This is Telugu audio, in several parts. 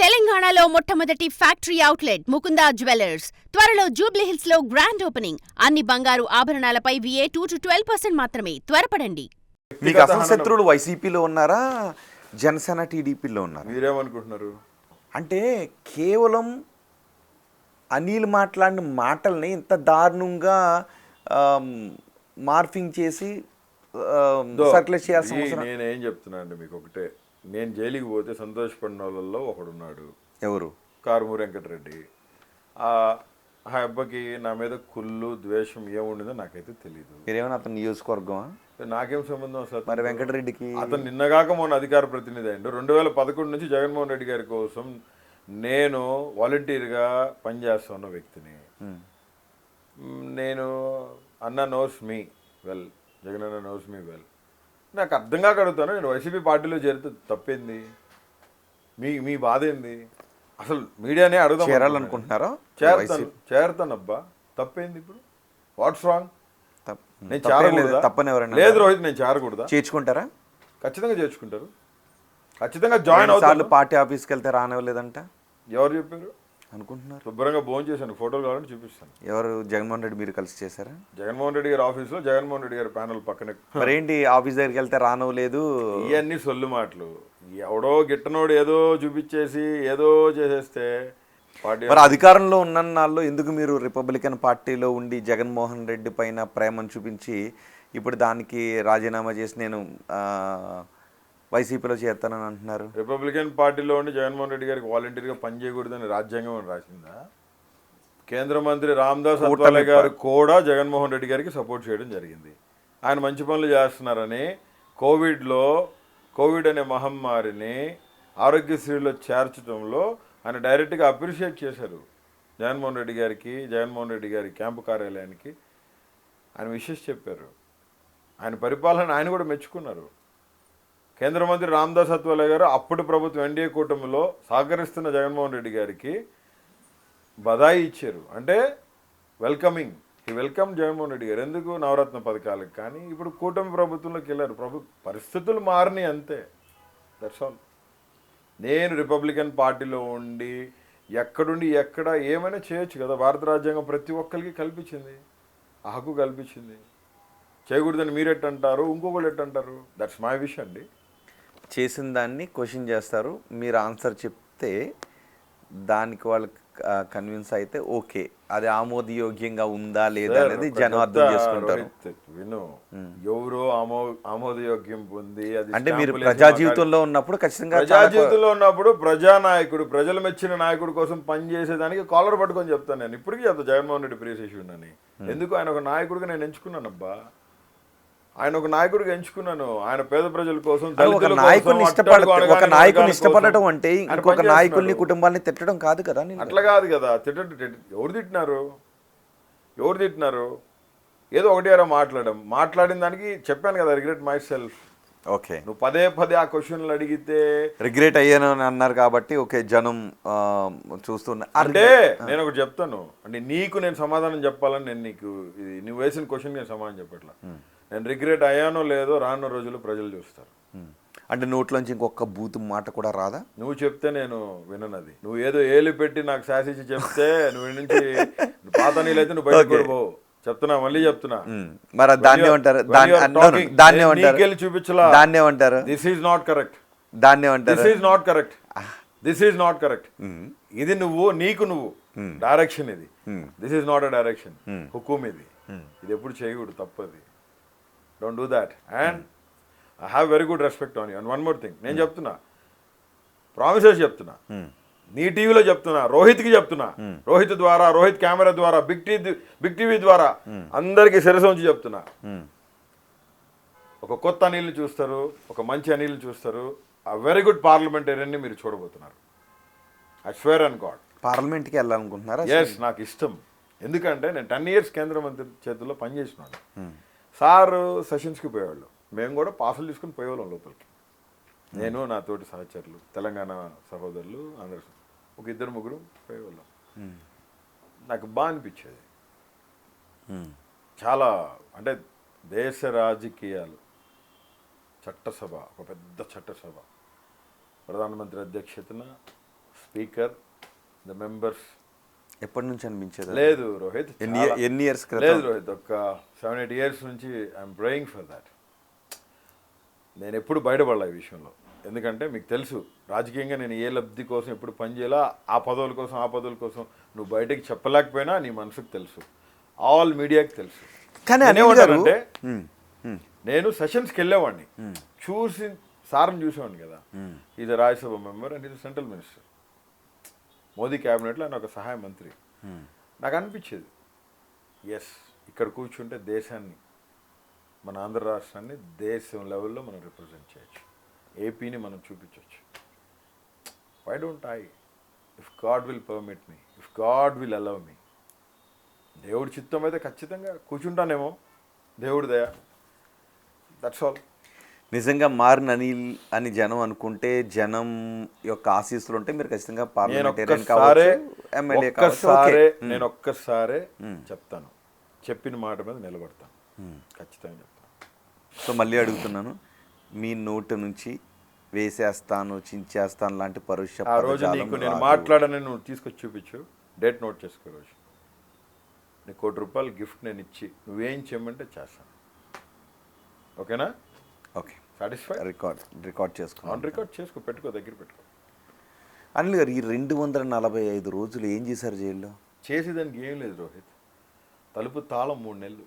తెలంగాణలో మొట్టమొదటి ఫ్యాక్టరీ అవుట్లెట్ ముకుందా జ్యువెలర్స్ త్వరలో జూబ్లీహిల్స్ లో గ్రాండ్ ఓపెనింగ్. అన్ని బంగారు ఆభరణాలపై VA 2-12% మాత్రమే. త్వరపడండి. మీకు అసలు శత్రువులు వైసీపీలో ఉన్నారా, జనసేన టీడీపీలో ఉన్నారా? మీరేమనుకుంటున్నారు? అంటే కేవలం అనిల్ మాట్లాడిన మాటల్ని ఇంత దారుణంగా మార్ఫింగ్ చేసి సర్క్యులేట్ చేయాల్సిన అవసరం. నేనేం చెప్తున్నా అండి మీకు ఒకటే, నేను జైలుకి పోతే సంతోషపడిన వాళ్ళల్లో ఒకడున్నాడు. ఎవరు? కారుమూరి వెంకటరెడ్డి. ఆ అబ్బాయికి నా మీద కుళ్ళు ద్వేషం ఏముండిందో నాకైతే తెలియదు. మీరేమైనా అతని నియోజకవర్గమా? నాకేం సంబంధం అసలు? మరి వెంకటరెడ్డికి అతను నిన్నగాక మొన్న అధికార ప్రతినిధి అయ్యిండు. 2011 నుంచి జగన్మోహన్ రెడ్డి గారి కోసం నేను వాలంటీర్గా పనిచేస్తున్న వ్యక్తిని. నేను అన్న నోస్ మీ వెల్, జగన్ అన్న నోస్ మీ వెల్. నాకు అర్థం కాక అడుగుతాను, నేను వైసీపీ పార్టీలో చేరితే తప్పేంది? మీ బాధ ఏంది? అసలు మీడియానే అడుగుదాం. చేరాలనుకుంటున్నారా? చేరతానబ్బా, తప్పేంది ఇప్పుడు? What's wrong? నేను తప్పని ఎవరైనా లేదు రోహిత్, నేను చేరకూడదా? చేర్చుకుంటారా? ఖచ్చితంగా చేర్చుకుంటారు, ఖచ్చితంగా జాయిన్ అవుతారు. పార్టీ ఆఫీస్కి వెళ్తే రానివ్వలేదంట ఎవరు చెప్పారు అనుకుంటున్నారు? శుభ్రంగా భోజనం చేశాను, ఫోటోలు కావాలని చూపిస్తాను. ఎవరు? జగన్మోహన్ రెడ్డి మీరు కలిసి చేశారా? జగన్మోహన్ రెడ్డి గారి ఆఫీస్లో జగన్మోహన్ రెడ్డి గారి ప్యానల్ పక్కనే. మరేంటి ఆఫీస్ దగ్గరికి వెళ్తే రానివ్వలేదు? ఇవన్నీ సొల్లు మాటలు. ఎవడో గిట్టనోడు ఏదో చూపించేసి ఏదో చేసేస్తే మరి అధికారంలో ఉన్న నాళ్ళు ఎందుకు మీరు రిపబ్లికన్ పార్టీలో ఉండి జగన్మోహన్ రెడ్డి పైన ప్రేమను చూపించి ఇప్పుడు దానికి రాజీనామా చేసి నేను వైసీపీలో చేరుతానని అంటున్నారు? రిపబ్లికన్ పార్టీలో ఉండి జగన్మోహన్ రెడ్డి గారికి వాలంటీర్గా పనిచేయకూడదని రాజ్యాంగం రాసిందా? కేంద్ర మంత్రి రామ్దాస్ అత్వాలే గారు కూడా జగన్మోహన్ రెడ్డి గారికి సపోర్ట్ చేయడం జరిగింది. ఆయన మంచి పనులు చేస్తున్నారని కోవిడ్ అనే మహమ్మారిని ఆరోగ్యశ్రీలో చేర్చడంలో ఆయన డైరెక్ట్గా అప్రిషియేట్ చేశారు. జగన్మోహన్ రెడ్డి గారికి, జగన్మోహన్ రెడ్డి గారి క్యాంపు కార్యాలయానికి ఆయన విషెస్ చెప్పారు. ఆయన పరిపాలన ఆయన కూడా మెచ్చుకున్నారు. కేంద్ర మంత్రి రామ్దాస్ అత్వాలే గారు అప్పుడు ప్రభుత్వం ఎన్డీఏ కూటమిలో సహకరిస్తున్న జగన్మోహన్ రెడ్డి గారికి బధాయి ఇచ్చారు. అంటే వెల్కమింగ్, ఈ వెల్కమ్ జగన్మోహన్ రెడ్డి గారు. ఎందుకు? నవరత్న పథకాలకు. కానీ ఇప్పుడు కూటమి ప్రభుత్వంలోకి వెళ్ళారు. పరిస్థితులు మారినాయి అంతే, దట్స్ ఆల్. నేను రిపబ్లికన్ పార్టీలో ఉండి ఎక్కడుండి ఎక్కడ ఏమైనా చేయొచ్చు కదా. భారత రాజ్యాంగం ప్రతి ఒక్కరికి కల్పించింది, ఆ హక్కు కల్పించింది. చేయకూడదని మీరు ఎట్టంటారు, ఇంకొకళ్ళు ఎట్టంటారు? దట్స్ మై విష్ అండి. చేసిన దాన్ని క్వశ్చన్ చేస్తారు, మీరు ఆన్సర్ చెప్తే దానికి వాళ్ళకి కన్విన్స్ అయితే ఓకే, అది ఆమోదయోగ్యంగా ఉందా లేదా అనేది జనం అర్థం చేసుకుంటారు. విను, ఎవరో ఆమోదయోగ్యం పొంది అది అంటే మీరు ప్రజా జీవితంలో ఉన్నప్పుడు ఖచ్చితంగా ప్రజా జీవితంలో ఉన్నప్పుడు ప్రజానాయకుడు, ప్రజలు మెచ్చిన నాయకుడు కోసం పనిచేసేదానికి కాలర్ పట్టుకొని చెప్తాను. నేను ఇప్పటికీ చెప్తాను జగన్మోహన్ రెడ్డి ప్రియశిష్యుడు అని. ఎందుకు? ఆయన ఒక నాయకుడిగా నేను ఎంచుకున్నానబ్బా. ఆయన ఒక నాయకుడిగా ఎంచుకున్నాను. ఆయన పేద ప్రజల కోసం, ఒక నాయకుడిని ఇష్టపడటం అంటే ఇంకొక నాయకుల్ని కుటుంబాన్ని తిట్టడం కాదు కదా. అట్లా కాదు కదా. ఎవరు తిట్టినారు? ఏదో ఒకటి అరా మాట్లాడిన దానికి చెప్పాను కదా, రిగ్రెట్ మై సెల్ఫ్. ఓకే, నువ్వు పదే ఆ క్వశ్చన్లు అడిగితే రిగ్రెట్ అయ్యాను అని అన్నారు కాబట్టి ఓకే, జనం చూస్తున్నా. అంటే నేను ఒకటి చెప్తాను, అంటే నీకు నేను సమాధానం చెప్పాలని నేను నువ్వు వేసిన క్వశ్చన్ నేను సమాధానం చెప్పట్లా. నేను రిగ్రెట్ అయ్యానో లేదో రానున్న రోజుల్లో ప్రజలు చూస్తారు. అంటే నోట్లోంచి ఇంకొక బూతు మాట కూడా రాదా? నువ్వు చెప్తే నేను విననది. నువ్వు ఏదో ఏలు పెట్టి నాకు శాసించి చెప్తే నువ్వు నుంచి పాత నీళ్ళైతే నువ్వు బయటకు పోవు. చెప్తున్నా, మళ్ళీ చెప్తున్నా. మరి దాన్ని ఏమంటారు? చూపించలా, దాన్ని ఏమంటారు? This is not correct. దాన్ని ఏమంటారు? This is not correct. ఇది నువ్వు డైరెక్షన్. ఇది this is not a direction. హుకుం ఇది ఎప్పుడు చేయకూడదు, తప్పది. Don't do that. And I have very good respect on you. And one more thing, నేను చెప్తున్నా, ప్రామిసెస్ చెప్తున్నా, నీ టీవీలో చెప్తున్నా, రోహిత్కి చెప్తున్నా, రోహిత్ ద్వారా, రోహిత్ కెమెరా ద్వారా, బిగ్ టీవీ ద్వారా అందరికీ శిరస ఉంచి చెప్తున్నా, ఒక కొత్త అనిల్ని చూస్తారు, ఒక మంచి అనిల్ని చూస్తారు. ఆ వెరీ గుడ్ పార్లమెంటేరియన్ని మీరు చూడబోతున్నారు. I swear on God. పార్లమెంట్కి వెళ్ళాలనుకుంటున్నారా? ఎస్, నాకు ఇష్టం. ఎందుకంటే నేను 10 years కేంద్ర మంత్రి చేతుల్లో పనిచేసినాను. సార్ సెషన్స్కి పోయేవాళ్ళు, మేము కూడా పాసులు తీసుకుని పోయేవాళ్ళం లోపలికి. నేను, నా తోటి సహచరులు, తెలంగాణ సహోదరులు అందరూ, ఒక 2-3 పోయేవాళ్ళం. నాకు బాగా అనిపించేది. చాలా, అంటే దేశ రాజకీయాలు, చట్టసభ, ఒక పెద్ద చట్టసభ, ప్రధానమంత్రి అధ్యక్షతన స్పీకర్, ద మెంబర్స్. ఎప్పటి నుంచి అనిపించేది? లేదు రోహిత్, ఎన్ని ఇయర్స్ లేదు రోహిత్, ఒక 7-8 ఇయర్స్ నుంచి ఐఎమ్ ప్రేయింగ్ ఫర్ దాట్. నేను ఎప్పుడు బయటపడలే ఈ విషయంలో. ఎందుకంటే మీకు తెలుసు, రాజకీయంగా నేను ఏ లబ్ధి కోసం ఎప్పుడు పనిచేయాలా, ఆ పదవుల కోసం నువ్వు బయటకి చెప్పలేకపోయినా నీ మనసుకు తెలుసు, ఆల్ మీడియాకి తెలుసు. కానీ అనేవాడంటే నేను సెషన్స్కి వెళ్ళేవాడిని, చూసి సార్ని చూసేవాడిని కదా. Is Rajya Sabha member and is central minister, Modi క్యాబినెట్లో ఆయన ఒక సహాయ మంత్రి. నాకు అనిపించేది, ఎస్ ఇక్కడ కూర్చుంటే దేశాన్ని, మన ఆంధ్ర రాష్ట్రాన్ని దేశం లెవెల్లో మనం రిప్రజెంట్ చేయొచ్చు, ఏపీని మనం చూపించవచ్చు. Why don't I? If God will permit me, if God will allow me, దేవుడి చిత్తం అయితే ఖచ్చితంగా కూర్చుంటానేమో, దేవుడి దయ. That's all. నిజంగా మారిన అనిల్ అని జనం అనుకుంటే, జనం యొక్క ఆశీస్సులు ఉంటే మీరు ఖచ్చితంగా పార్లమెంటేరియన్ కావచ్చు, ఎమ్మెల్యే కావచ్చు. నేను ఒక్కసారే చెప్తాను, చెప్పిన మాట మీద నిలబడతాను, ఖచ్చితంగా చెప్తాను. సో మళ్ళీ అడుగుతున్నాను, మీ నోటి నుంచి వేసేస్తాను, చించేస్తాను లాంటి పరుష ఆ రోజు నీకు నేను మాట్లాడని నువ్వు తీసుకొచ్చి చూపించు, డేట్ నోట్ చేసుకో. రోజు నీకు ₹1 గిఫ్ట్ నేను ఇచ్చి నువ్వేం చేయమంటే చేస్తాను. ఓకేనా? Okay, satisfy. రికార్డ్ చేసుకో, రికార్డ్ చేసుకో, పెట్టుకో, దగ్గర పెట్టుకో. అనిల్ గారు, ఈ 245 రోజులు ఏం చేశారు జైల్లో? చేసేదానికి ఏం లేదు రోహిత్. తలుపు తాళం 3 నెలలు,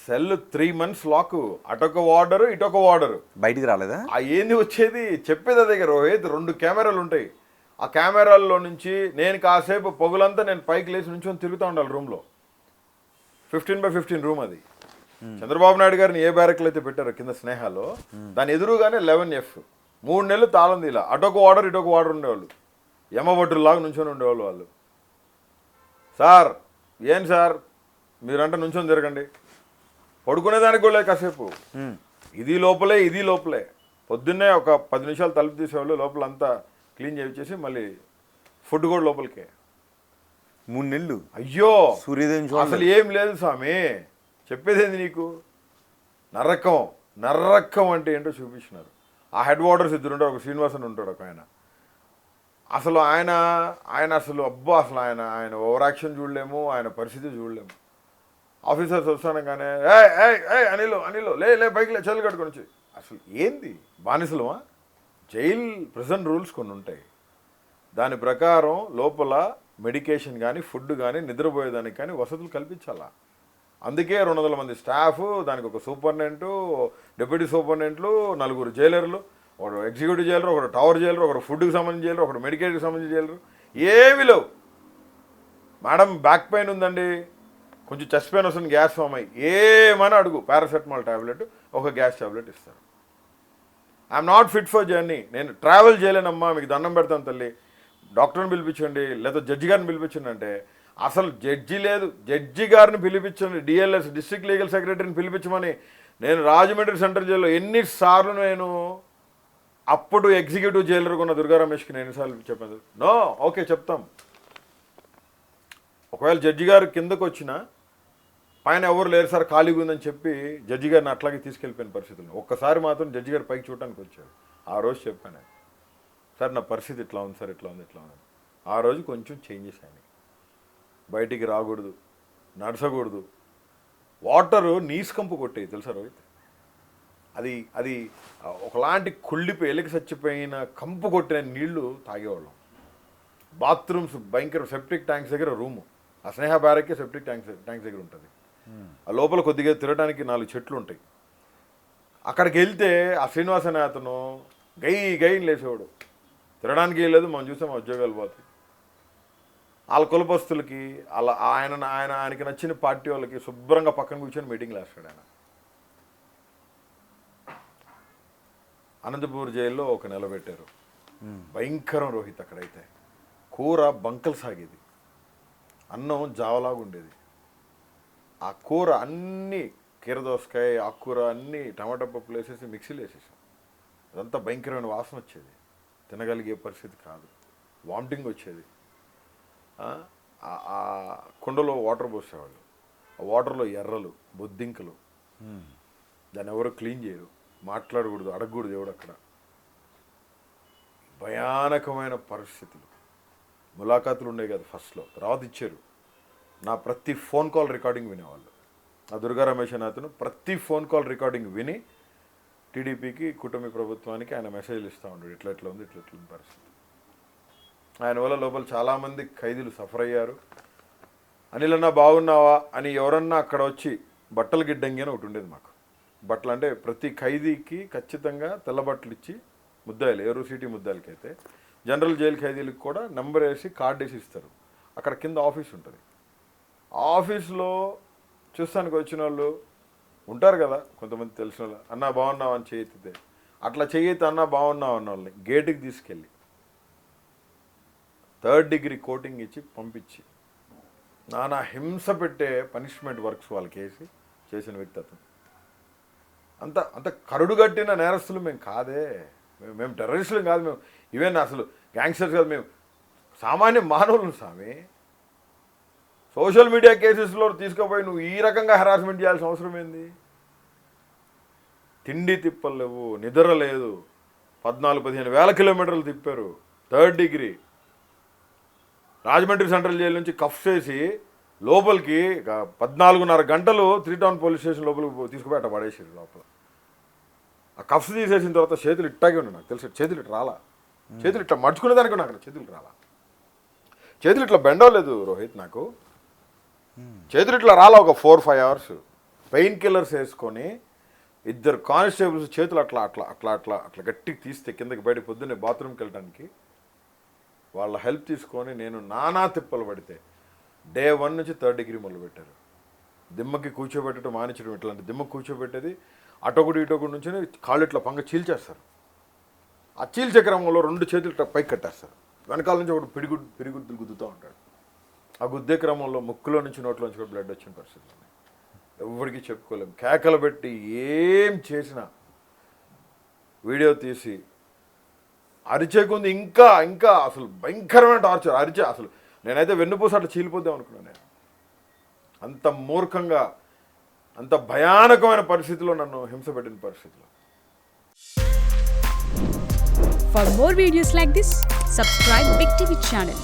సెల్ 3 months లాక్, అటొక వార్డరు ఇటొక వార్డరు. బయటికి రాలేదా? ఏంది వచ్చేది? చెప్పేది అదే రోహిత్. 2 కెమెరాలు ఉంటాయి, ఆ కెమెరాల్లో నుంచి నేను కాసేపు పొగులంతా నేను పైకి లేచి నుంచొని తిరుగుతూ ఉండాలి రూమ్లో. 15x15 రూమ్ అది. చంద్రబాబు నాయుడు గారిని ఏ బ్యారక్లు అయితే పెట్టారో కింద స్నేహాలో, దాని ఎదురుగానే 11F. 3 నెలలు తాళం తీలా, అటొక వార్డర్ ఇటొక వార్డర్ ఉండేవాళ్ళు, యమభట్టులాగా నుంచొని ఉండేవాళ్ళు వాళ్ళు. సార్ ఏం సార్ మీరంటే నుంచొని తిరగండి, పడుకునేదానికి కూడా లేదు కాసేపు. ఇది లోపలే పొద్దున్నే ఒక 10 నిమిషాలు తలుపు తీసేవాళ్ళు, లోపల అంతా క్లీన్ చేసి మళ్ళీ ఫుడ్ కూడా లోపలికే. 3 నెలలు. అయ్యో సూర్యోదయం అసలు ఏం లేదు స్వామి, చెప్పేదేంది నీకు. నర్రకం అంటే ఏంటో చూపించినారు. ఆ హెడ్ వార్డర్స్ 2 ఉంటారు, ఒక శ్రీనివాసన్ ఉంటాడు ఒక ఆయన. అసలు ఆయన అసలు అబ్బా, అసలు ఆయన ఓవర్ యాక్షన్ చూడలేము, ఆయన పరిస్థితి చూడలేము. ఆఫీసర్స్ వస్తానగానే అనిల్ లే బైక్లే చెల్లు కట్టుకొని వచ్చి, అసలు ఏంది బానిసలమా? జైల్ ప్రిజన్ రూల్స్ కొన్ని ఉంటాయి, దాని ప్రకారం లోపల మెడికేషన్ కానీ ఫుడ్ కానీ నిద్రపోయేదానికి కానీ వసతులు కల్పించాలా. అందుకే 200 మంది స్టాఫ్, దానికి ఒక సూపరింటెండెంట్, డిప్యూటీ సూపరింటెండెంట్లు, 4 జైలర్లు, ఒకడు ఎగ్జిక్యూటివ్ జైలర్, ఒకడు టవర్ జైలర్, ఒకడు ఫుడ్కి సంబంధించిన జైలర్, ఒకడు మెడికేట్కి సంబంధించిన జైలరు. ఏమీ లేవు. మేడం బ్యాక్ పెయిన్ ఉందండి, కొంచెం చెస్ట్ పెయిన్ వస్తుంది, గ్యాస్ ఫామ్ అయ్యి, ఏమని అడుగు, పారాసెటమాల్ ట్యాబ్లెట్, ఒక గ్యాస్ ట్యాబ్లెట్ ఇస్తారు. I'm not fit for journey, నేను ట్రావెల్ చేయలేనమ్మా, మీకు దండం పెడతాను తల్లి, డాక్టర్ని పిలిపించండి లేదా జడ్జి గారిని పిలిపించండి అంటే, అసలు జడ్జి లేదు, జడ్జి గారిని పిలిపించండి, డిఎల్ఎస్ డిస్ట్రిక్ట్ లీగల్ సెక్రటరీని పిలిపించమని నేను రాజమండ్రి సెంట్రల్ జైల్లో ఎన్నిసార్లు, నేను అప్పుడు ఎగ్జిక్యూటివ్ జైలర్ ఉన్న దుర్గా రమేష్కి నేను ఎన్నిసార్లు చెప్పాను, నో ఓకే చెప్తాం. ఒకవేళ జడ్జి గారు కిందకు వచ్చినా పైన ఎవరు లేరు సార్ ఖాళీగా ఉందని చెప్పి జడ్జి గారిని అట్లాగే తీసుకెళ్ళిపోయిన పరిస్థితులు. ఒక్కసారి మాత్రం జడ్జి గారు పైకి చూడటానికి వచ్చారు. ఆ రోజు చెప్పాను, సార్ నా పరిస్థితి ఇట్లా ఉంది సార్, ఇట్లా ఉంది. ఆ రోజు కొంచెం చేంజెస్ అయినాయి. బయటికి రాకూడదు, నడచకూడదు, వాటరు నీసుకంపు కొట్టేది తెలుసా రోహిత్. అది ఒకలాంటి కుళ్ళిపోయి ఎలికి చచ్చిపోయిన కంపు కొట్టిన నీళ్లు తాగేవాళ్ళం. బాత్రూమ్స్ భయంకర, సెప్టిక్ ట్యాంక్స్ దగ్గర రూము, ఆ స్నేహ బ్యారక్కే సెప్టిక్ ట్యాంక్స్ దగ్గర ఉంటుంది. ఆ లోపల కొద్దిగా తిరగడానికి 4 చెట్లు ఉంటాయి. అక్కడికి వెళ్తే ఆ శ్రీనివాస్ అనే అతను గైని లేచేవాడు, తిరగడానికి వెళ్ళలేదు, మనం చూస్తే మా ఉద్యోగాలు పోతాయి. వాళ్ళ కులపస్తులకి అలా ఆయనకి నచ్చిన పార్టీ వాళ్ళకి శుభ్రంగా పక్కన కూర్చొని మీటింగ్లు వేస్తాడు ఆయన. అనంతపూర్ జైల్లో ఒక నెల పెట్టారు, భయంకరం రోహిత్. అక్కడైతే కూర బంకలు సాగేది, అన్నం జావలాగా ఉండేది. ఆ కూర అన్నీ కీరదోసకాయ, ఆకుకూర అన్నీ టమాటా పప్పులు వేసేసి మిక్సీలు వేసేసాం. అదంతా భయంకరమైన వాసన వచ్చేది, తినగలిగే పరిస్థితి కాదు, వామిటింగ్ వచ్చేది. ఆ కుండలో వాటర్ పోసేవాళ్ళు, ఆ వాటర్లో ఎర్రలు, బొద్దింకలు, దాన్ని ఎవరు క్లీన్ చేయరు, మాట్లాడకూడదు, అడగకూడదు ఎవడు అక్కడ. భయానకమైన పరిస్థితులు. ములాఖాతులు ఉండేవి కదా ఫస్ట్లో, తర్వాత ఇచ్చారు. నా ప్రతి ఫోన్ కాల్ రికార్డింగ్ వినేవాళ్ళు. ఆ దుర్గా రమేష్ అనే అతను ప్రతి ఫోన్ కాల్ రికార్డింగ్ విని టీడీపీకి, కూటమి ప్రభుత్వానికి ఆయన మెసేజ్లు ఇస్తూ ఉంటాడు, ఇట్లా ఉంది, ఇట్లా ఉంది పరిస్థితి. ఆయన వల్ల లోపల చాలామంది ఖైదీలు సఫర్ అయ్యారు. అనిల్ అన్న బాగున్నావా అని ఎవరన్నా అక్కడ వచ్చి బట్టలు గిడ్డంగి అని ఒకటి ఉండేది మాకు. బట్టలు అంటే ప్రతి ఖైదీకి ఖచ్చితంగా తెల్ల బట్టలు ఇచ్చి, ముద్దాయిలు ఏరూ సిటీ ముద్దాయిలకైతే, జనరల్ జైలు ఖైదీలకు కూడా నెంబర్ వేసి కార్డు వేసి ఇస్తారు. అక్కడ కింద ఆఫీస్ ఉంటుంది. ఆఫీస్లో చూస్తానికి వచ్చిన వాళ్ళు ఉంటారు కదా కొంతమంది తెలిసిన వాళ్ళు, అన్న బాగున్నావు అని చేయెత్తితే, అట్లా చేయెత్తి అన్న బాగున్నావు అన్న వాళ్ళని గేటుకి తీసుకెళ్ళి 3rd డిగ్రీ కోటింగ్ ఇచ్చి పంపించి నానా హింస పెట్టే పనిష్మెంట్ వర్క్స్ వాళ్ళకి వేసి చేసిన వ్యక్తి అతను. అంత కరుడుగట్టిన నేరస్తులు మేము కాదే, మేము టెర్రరిస్టులు కాదు, మేము ఈవెన్ అసలు గ్యాంగ్స్టర్స్ కాదు, మేము సామాన్య మానవులు స్వామి. సోషల్ మీడియా కేసెస్లో తీసుకుపోయి నువ్వు ఈ రకంగా హెరాస్మెంట్ చేయాల్సిన అవసరం ఏంది? తిండి తిప్పలు లేవు, నిద్ర లేదు, 14-15 వేల కిలోమీటర్లు తిప్పారు. 3rd degree Rajahmundry central jail నుంచి కఫ్ చేసి లోపలికి 14.5 గంటలు 3 టౌన్ పోలీస్ స్టేషన్ లోపలికి తీసుకుపోయి అట్లా పడేసారు లోపల. ఆ కఫ్స్ తీసేసిన తర్వాత చేతులు ఇట్టాగే ఉన్నాయి. నాకు తెలిసి చేతులు ఇట్లా రాలా, చేతులు ఇట్లా మడుచుకునేదానికి నాకు చేతులు రాలా, చేతులు ఇట్లా బెండవలేదు రోహిత్. నాకు చేతులు ఇట్లా రాలా. ఒక 4-5 అవర్స్ పెయిన్ కిల్లర్స్ వేసుకొని 2 కానిస్టేబుల్స్ చేతులు అట్లా అట్లా అట్లా అట్లా అట్లా గట్టికి తీస్తే కిందకి బయట పొద్దున్నే బాత్రూమ్కి వెళ్ళడానికి వాళ్ళ హెల్ప్ తీసుకొని నేను నానా తిప్పలు పడితే డే 1 నుంచి 3rd డిగ్రీ మొదలుపెట్టారు. దిమ్మకి కూర్చోబెట్టడం మానించడం, ఇట్లాంటి దిమ్మకి కూర్చోబెట్టేది అటొకటి ఇటొకటి నుంచి కాళ్ళు ఇట్లా పంగ చీల్చేస్తారు. ఆ చీల్చే క్రమంలో 2 చేతులు ఇట్లా పైకి కట్టేస్తారు. వెనకాల నుంచి ఒకటి పిడిగుద్దులు గుద్దుతూ ఉంటాడు. ఆ గుద్దే క్రమంలో ముక్కులో నుంచి నోట్లో నుంచి బ్లడ్ వచ్చిన పరిస్థితి ఎవరికి చెప్పుకోలేము. కేకలు పెట్టి ఏం చేసినా వీడియో తీసి అరిచేకుంది. ఇంకా ఇంకా అసలు భయంకరమైన టార్చర్. అసలు నేనైతే వెన్నుపూస అట్లా చీలిపోద్దాం అనుకున్నాను. నేను అంత మూర్ఖంగా, అంత భయానకమైన పరిస్థితిలో నన్ను హింస పెట్టిన పరిస్థితిలో. For more videos like this, subscribe Big TV channel.